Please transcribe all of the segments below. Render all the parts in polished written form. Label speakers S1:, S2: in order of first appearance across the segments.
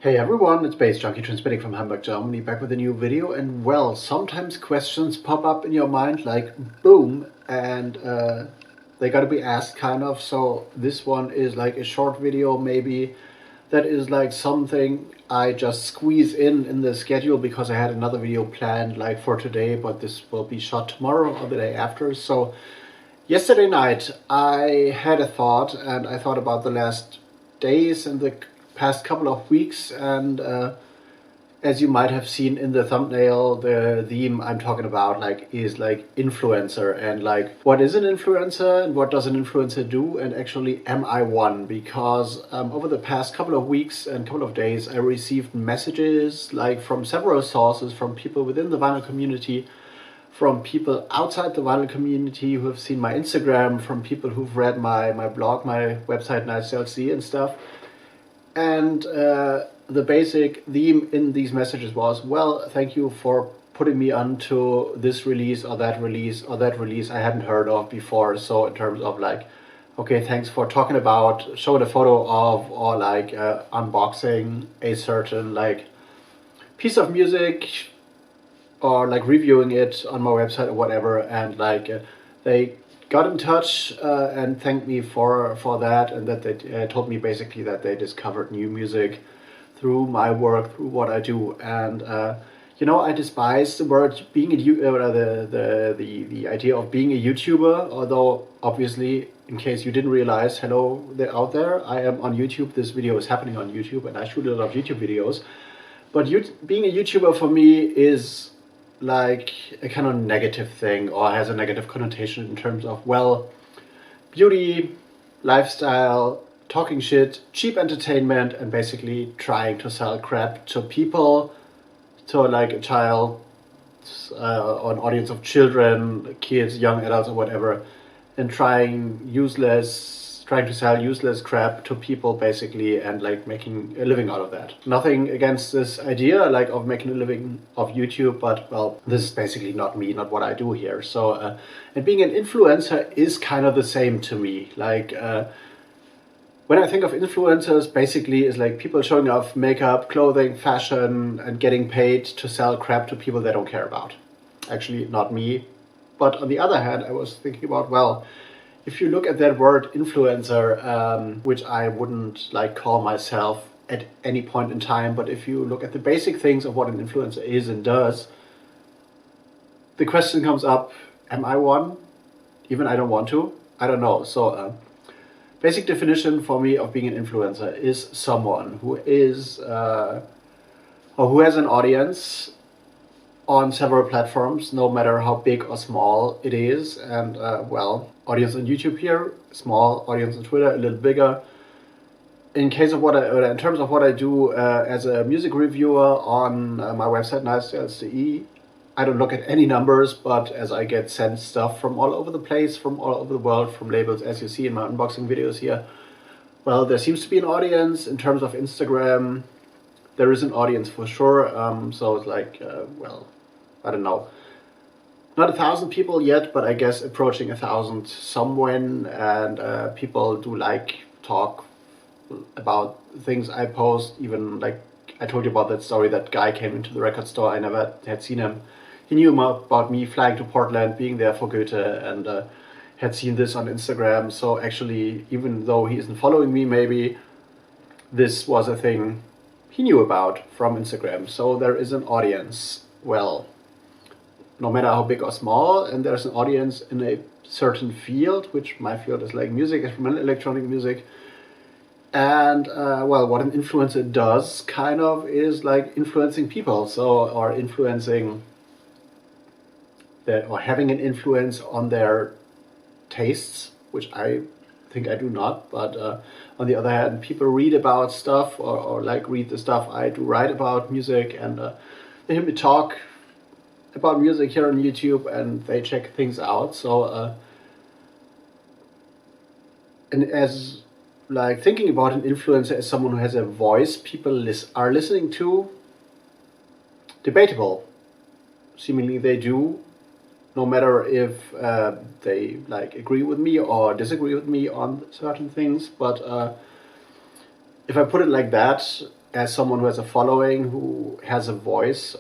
S1: Hey everyone, it's baze.djunkiii transmitting from Hamburg, Germany, back with a new video. And well, sometimes questions pop up in your mind like boom, and they gotta be asked kind of. So this one is like a short video maybe that is like something I just squeeze in the schedule because I had another video planned like for today, but this will be shot tomorrow or the day after. So yesterday night I had a thought, and I thought about the last days and the past couple of weeks, and as you might have seen in the thumbnail, the theme I'm talking about is influencer, and like what is an influencer and what does an influencer do, and actually am I one? Because over the past couple of weeks and couple of days I received messages like from several sources, from people within the vinyl community, from people outside the vinyl community who have seen my Instagram, from people who've read my blog, my website NiceLC and stuff. And the basic theme in these messages was, well, thank you for putting me onto this release or that release or that release I hadn't heard of before. So in terms of like, okay, thanks for talking about, showing a photo of, or like unboxing a certain like piece of music, or like reviewing it on my website or whatever. And like they got in touch and thanked me for that, and that they told me basically that they discovered new music through my work, through what I do. And you know, I despise the word being the idea of being a YouTuber, although obviously, in case you didn't realize, hello there out there, I am on YouTube. This video is happening on YouTube, and I shoot a lot of YouTube videos. But being a YouTuber for me is like a kind of negative thing, or has a negative connotation in terms of, well, beauty, lifestyle, talking shit, cheap entertainment, and basically trying to sell crap to people, to like a child, or an audience of children, kids, young adults, or whatever, and trying to sell useless crap to people basically, and like making a living out of that. Nothing against this idea like of making a living of YouTube, but well, this is basically not me, not what I do here. So and being an influencer is kind of the same to me. Like when I think of influencers, basically is like people showing off makeup, clothing, fashion, and getting paid to sell crap to people they don't care about. Actually, not me. But on the other hand, I was thinking about, well, if you look at that word influencer, which I wouldn't like call myself at any point in time, but if you look at the basic things of what an influencer is and does, the question comes up, am I one? Even I don't want to? I don't know. So basic definition for me of being an influencer is someone who is, or who has an audience on several platforms, no matter how big or small it is. And well, audience on YouTube here, small. Audience on Twitter, a little bigger. In case of in terms of what I do as a music reviewer on my website NiceLC, I don't look at any numbers, but as I get sent stuff from all over the place, from all over the world, from labels, as you see in my unboxing videos here, well, there seems to be an audience. In terms of Instagram, there is an audience for sure. So it's like, well, I don't know, not 1,000 people yet, but I guess approaching 1,000 somewhere. And people do like talk about things I post. Even like I told you about that story, that guy came into the record store, I never had seen him. He knew about me flying to Portland, being there for Goethe, and had seen this on Instagram. So actually, even though he isn't following me, maybe this was a thing he knew about from Instagram. So there is an audience, well, no matter how big or small, and there's an audience in a certain field, which my field is like music, experimental electronic music. And well, what an influencer does kind of is like influencing people, so, or influencing or having an influence on their tastes, which I think I do not. But on the other hand, people read about stuff, or like read the stuff I do write about music, and they hear me talk about music here on YouTube, and they check things out. So and as like thinking about an influencer as someone who has a voice people are listening to, debatable. Seemingly they do, no matter if they like agree with me or disagree with me on certain things. But if I put it like that, as someone who has a following, who has a voice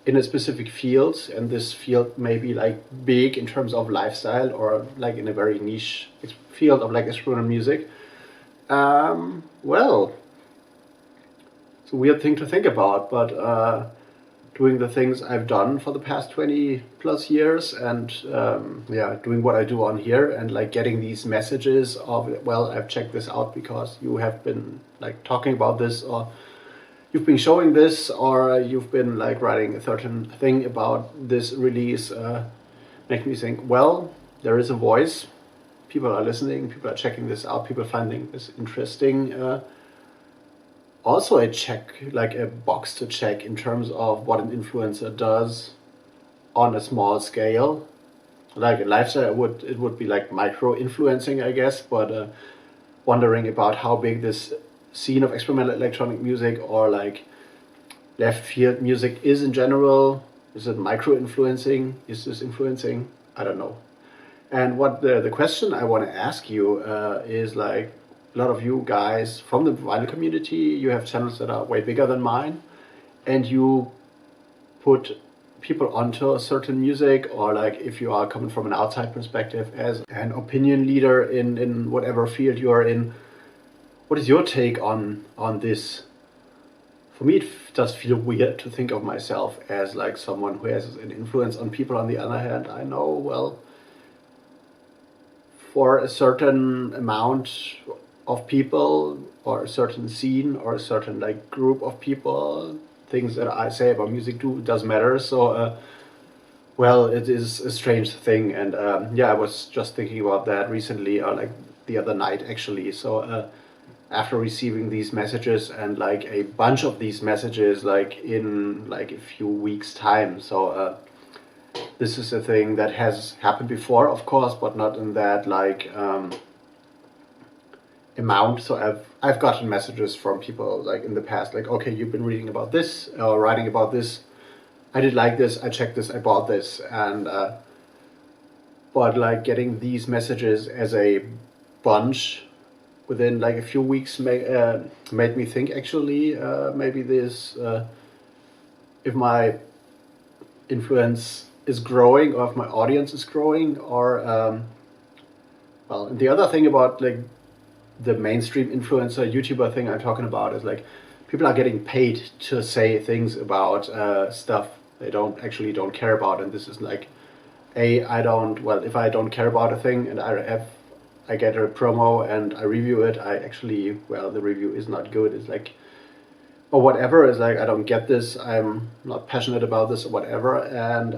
S1: in a specific field, and this field may be like big in terms of lifestyle, or like in a very niche field of like experimental music, well, it's a weird thing to think about, but doing the things I've done for the past 20 plus years, and yeah, doing what I do on here, and like getting these messages of, well, I've checked this out because you have been like talking about this, or you've been showing this, or you've been like writing a certain thing about this release, make me think, well, there is a voice, people are listening, people are checking this out, people finding this interesting. Also a check, like a box to check in terms of what an influencer does on a small scale. Like a lifestyle, it would be like micro influencing, I guess, but wondering about how big this scene of experimental electronic music or like left field music is in general. Is it micro influencing? Is this influencing? I don't know. And what the question I want to ask you is, like, a lot of you guys from the vinyl community, you have channels that are way bigger than mine, and you put people onto a certain music, or like if you are coming from an outside perspective as an opinion leader in whatever field you are in, what is your take on this? For me, it does feel weird to think of myself as like someone who has an influence on people. On the other hand, I know, well, for a certain amount of people, or a certain scene, or a certain like group of people, things that I say about music does matter. So well, it is a strange thing, and yeah, I was just thinking about that recently, or like the other night actually. So after receiving these messages, and like a bunch of these messages like in like a few weeks time, so this is a thing that has happened before, of course, but not in that like amount. So I've gotten messages from people like in the past, like, okay, you've been reading about this or writing about this, I did like this, I checked this, I bought this, and but like getting these messages as a bunch within like a few weeks made me think, actually, maybe this, if my influence is growing, or if my audience is growing, or well, and the other thing about like the mainstream influencer YouTuber thing I'm talking about is like people are getting paid to say things about stuff they don't care about, and this is like if I don't care about a thing and I get a promo and I review it, the review is not good, it's like, or whatever, is like, I don't get this, I'm not passionate about this, or whatever, and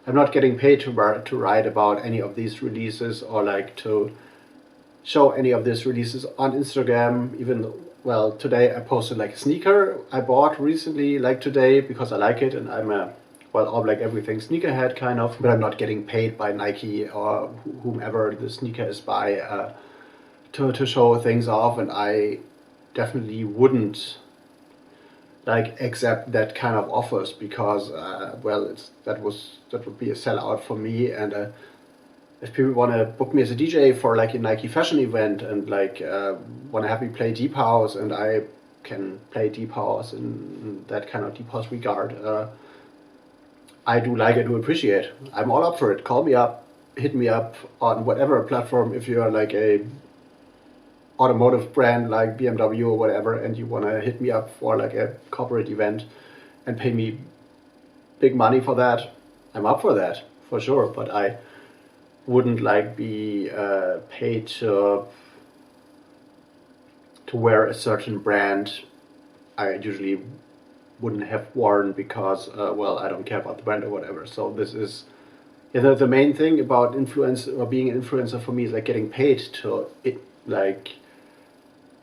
S1: I'm not getting paid to write about any of these releases, or like to show any of these releases on Instagram. Even, well, today I posted like a sneaker I bought recently, like today, because I like it, and I'm a, well, all like everything sneakerhead kind of, but I'm not getting paid by Nike or whomever the sneaker is by to show things off, and I definitely wouldn't like accept that kind of offers, because well, that would be a sellout for me. And if people want to book me as a DJ for like a Nike fashion event, and like want to have me play deep house, and I can play deep house in that kind of deep house regard, I do appreciate. I'm all up for it. Call me up, hit me up on whatever platform if you're like a automotive brand like BMW or whatever, and you want to hit me up for like a corporate event and pay me big money for that. I'm up for that, for sure, but I wouldn't like be paid to wear a certain brand I usually wouldn't have worn, because well, I don't care about the brand or whatever. So this is, the main thing about influence or being an influencer for me is like getting paid to like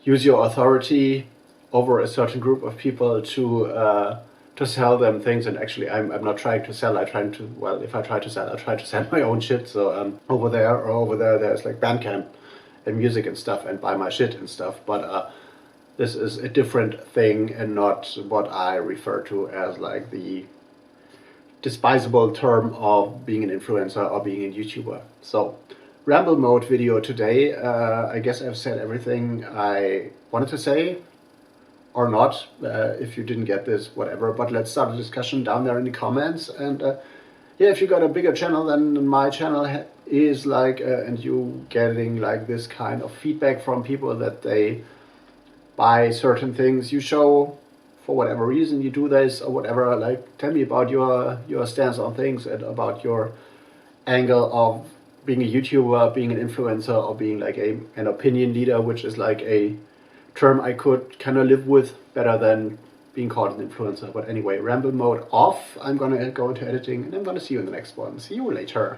S1: use your authority over a certain group of people to sell them things. And actually, I'm not trying to sell. If I try to sell, I try to sell my own shit. So over there, there's like Bandcamp and music and stuff, and buy my shit and stuff. But this is a different thing, and not what I refer to as like the despisable term of being an influencer or being a YouTuber. So, ramble mode video today. I guess I've said everything I wanted to say. or not. If you didn't get this, whatever, but let's start a discussion down there in the comments. And yeah, if you got a bigger channel than my channel is, like, and you getting like this kind of feedback from people that they buy certain things, you show for whatever reason you do this or whatever, like, tell me about your stance on things and about your angle of being a YouTuber, being an influencer, or being like an opinion leader, which is like a term I could kind of live with better than being called an influencer. But anyway, ramble mode off. I'm gonna go into editing and I'm gonna see you in the next one. See you later.